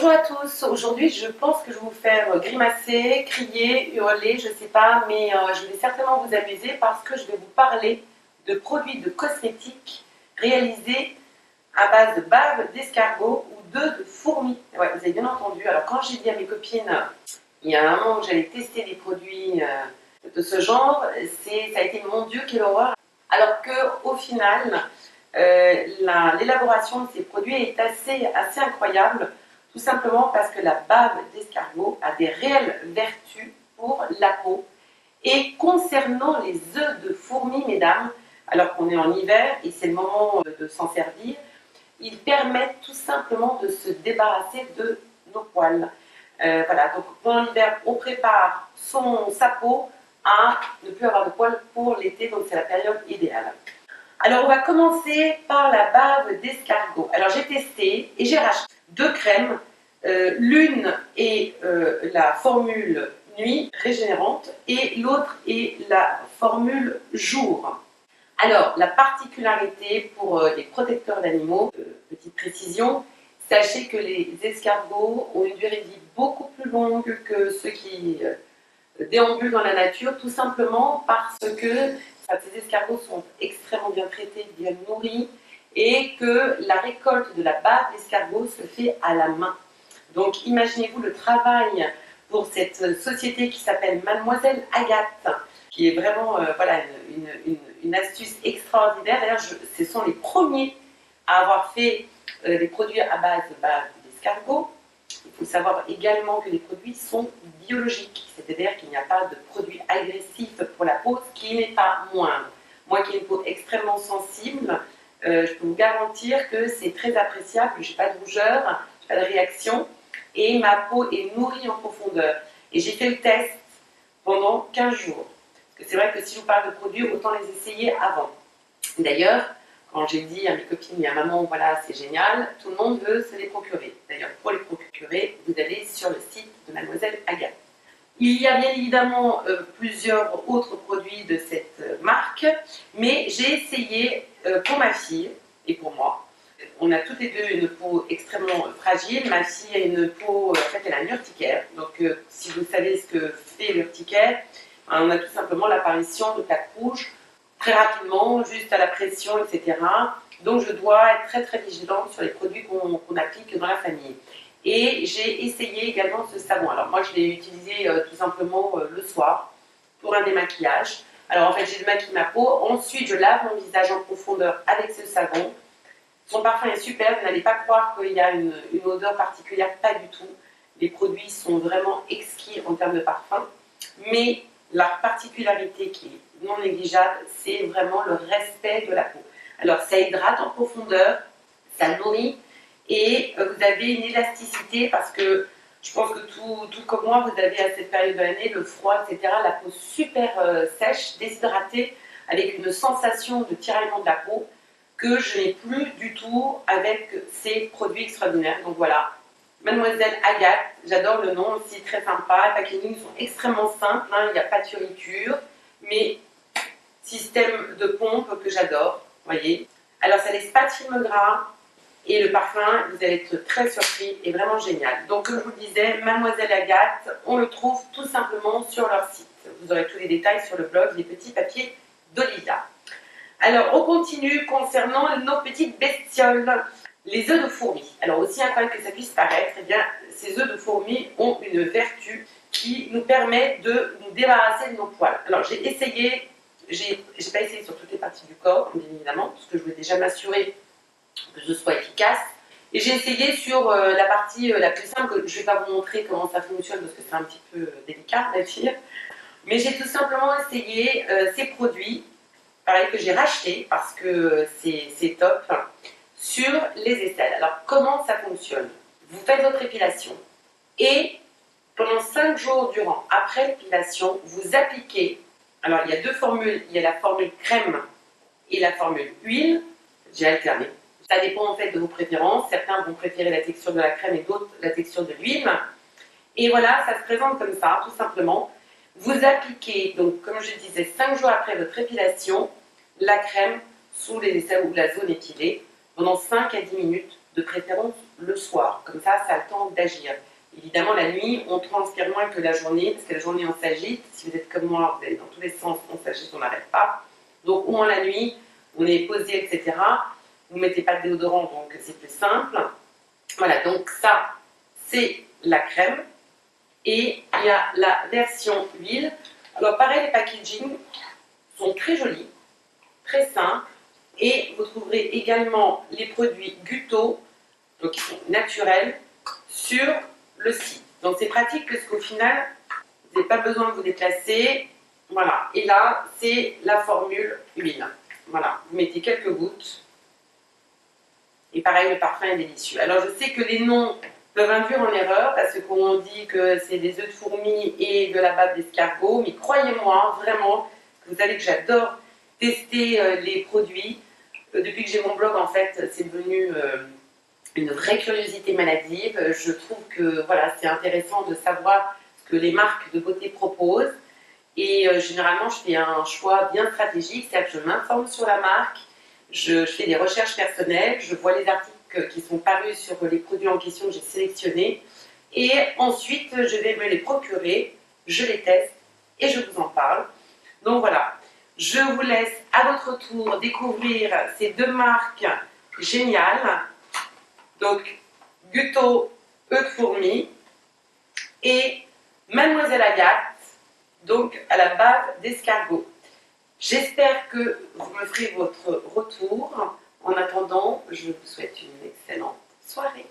Bonjour à tous, aujourd'hui je pense que je vais vous faire grimacer, crier, hurler, je sais pas, mais je vais certainement vous amuser parce que je vais vous parler de produits de cosmétiques réalisés à base de bave d'escargot ou d'œufs de fourmis. Ouais, vous avez bien entendu, alors quand j'ai dit à mes copines, il y a un moment où j'allais tester des produits de ce genre, ça a été mon Dieu, quelle horreur. Alors qu'au final, l'élaboration de ces produits est assez incroyable. Tout simplement parce que la bave d'escargot a des réelles vertus pour la peau. Et concernant les œufs de fourmis, mesdames, alors qu'on est en hiver et c'est le moment de s'en servir, ils permettent tout simplement de se débarrasser de nos poils. Voilà, donc pendant l'hiver, on prépare sa peau à ne plus avoir de poils pour l'été, donc c'est la période idéale. Alors on va commencer par la bave d'escargot. Alors j'ai testé et j'ai racheté deux crèmes. L'une est la formule nuit régénérante et l'autre est la formule jour. Alors la particularité pour les protecteurs d'animaux, petite précision, sachez que les escargots ont une durée de vie beaucoup plus longue que ceux qui déambulent dans la nature, tout simplement parce que ces escargots sont extrêmement bien traités, bien nourris, et que la récolte de la bave d'escargot se fait à la main. Donc imaginez-vous le travail pour cette société qui s'appelle Mademoiselle Agathe, qui est vraiment voilà, une astuce extraordinaire. D'ailleurs, ce sont les premiers à avoir fait des produits à base de bave d'escargot. Il faut savoir également que les produits sont biologiques, c'est-à-dire qu'il n'y a pas de produits agressifs pour la peau, ce qui n'est pas moindre. Moi qui ai une peau extrêmement sensible, je peux vous garantir que c'est très appréciable, je n'ai pas de rougeur, je n'ai pas de réaction, et ma peau est nourrie en profondeur. Et j'ai fait le test pendant 15 jours. Parce que c'est vrai que si je vous parle de produits, autant les essayer avant. D'ailleurs, quand j'ai dit à mes copines et à maman, voilà, c'est génial, tout le monde veut se les procurer. D'ailleurs, pour les procurer, vous allez sur le site de Mademoiselle Agathe. Il y a bien évidemment plusieurs autres produits de cette marque, mais j'ai essayé pour ma fille et pour moi. On a toutes les deux une peau extrêmement fragile. Ma fille a une peau, en fait, elle a une urticaire. Donc, si vous savez ce que fait l'urticaire, on a tout simplement l'apparition de plaques rouges très rapidement, juste à la pression, etc. Donc je dois être très vigilante sur les produits qu'on applique dans la famille. Et j'ai essayé également ce savon. Alors moi je l'ai utilisé tout simplement le soir pour un démaquillage. Alors en fait je démaquille ma peau, ensuite je lave mon visage en profondeur avec ce savon. Son parfum est super, vous n'allez pas croire qu'il y a une odeur particulière, pas du tout. Les produits sont vraiment exquis en termes de parfum, mais la particularité qui est non négligeable, c'est vraiment le respect de la peau. Alors ça hydrate en profondeur, ça nourrit et vous avez une élasticité parce que je pense que tout comme moi, vous avez à cette période de l'année le froid, etc. La peau super sèche, déshydratée, avec une sensation de tiraillement de la peau que je n'ai plus du tout avec ces produits extraordinaires. Donc voilà, Mademoiselle Agathe, j'adore le nom aussi, très sympa. Les packaging sont extrêmement simples, hein, il n'y a pas de fioriture, mais système de pompe que j'adore, voyez. Alors ça laisse pas de film gras et le parfum, vous allez être très surpris et vraiment génial. Donc comme je vous le disais, Mademoiselle Agathe, on le trouve tout simplement sur leur site. Vous aurez tous les détails sur le blog Les Petits Papiers d'Olivia. Alors on continue concernant nos petites bestioles. Les œufs de fourmis. Alors aussi incroyable que ça puisse paraître, eh bien, ces œufs de fourmis ont une vertu qui nous permet de nous débarrasser de nos poils. Alors j'ai essayé, j'ai pas essayé sur toutes les parties du corps, bien évidemment, parce que je voulais déjà m'assurer que ce soit efficace. Et j'ai essayé sur la partie la plus simple, que je ne vais pas vous montrer comment ça fonctionne parce que c'est un petit peu délicat à dire. Mais j'ai tout simplement essayé ces produits, pareil que j'ai racheté parce que c'est top, sur les aisselles. Alors, comment ça fonctionne? Vous faites votre épilation et pendant 5 jours durant, après l'épilation, vous appliquez. Alors, il y a deux formules. Il y a la formule crème et la formule huile. J'ai alterné. Ça dépend en fait de vos préférences. Certains vont préférer la texture de la crème et d'autres la texture de l'huile. Et voilà, ça se présente comme ça, tout simplement. Vous appliquez, donc comme je disais, 5 jours après votre épilation, la crème sous les aisselles ou la zone épilée pendant 5 à 10 minutes, de préférence le soir. Comme ça a le temps d'agir. Évidemment, la nuit, on transpire moins que la journée, parce que la journée, on s'agite. Si vous êtes comme moi, vous allez dans tous les sens, on s'agite, on n'arrête pas. Donc, au moins la nuit, on est posé, etc. Vous ne mettez pas de déodorant, donc c'est plus simple. Voilà, donc ça, c'est la crème. Et il y a la version huile. Alors, pareil, les packaging sont très jolis, très simples. Et vous trouverez également les produits Guto, donc qui sont naturels, sur le site. Donc c'est pratique parce qu'au final, vous n'avez pas besoin de vous déplacer. Voilà. Et là, c'est la formule huile. Voilà. Vous mettez quelques gouttes. Et pareil, le parfum est délicieux. Alors je sais que les noms peuvent induire en erreur parce qu'on dit que c'est des œufs de fourmi et de la bave d'escargot. Mais croyez-moi, vraiment, vous savez que j'adore tester les produits. Depuis que j'ai mon blog, en fait, c'est devenu une vraie curiosité maladive. Je trouve que voilà, c'est intéressant de savoir ce que les marques de beauté proposent. Et généralement, je fais un choix bien stratégique, c'est-à-dire que je m'informe sur la marque, je fais des recherches personnelles, je vois les articles qui sont parus sur les produits en question que j'ai sélectionnés. Et ensuite, je vais me les procurer, je les teste et je vous en parle. Donc voilà, je vous laisse à votre tour découvrir ces deux marques géniales. Donc, Guto, œufs de fourmi et Mademoiselle Agathe, donc à la base d'escargot. J'espère que vous me ferez votre retour. En attendant, je vous souhaite une excellente soirée.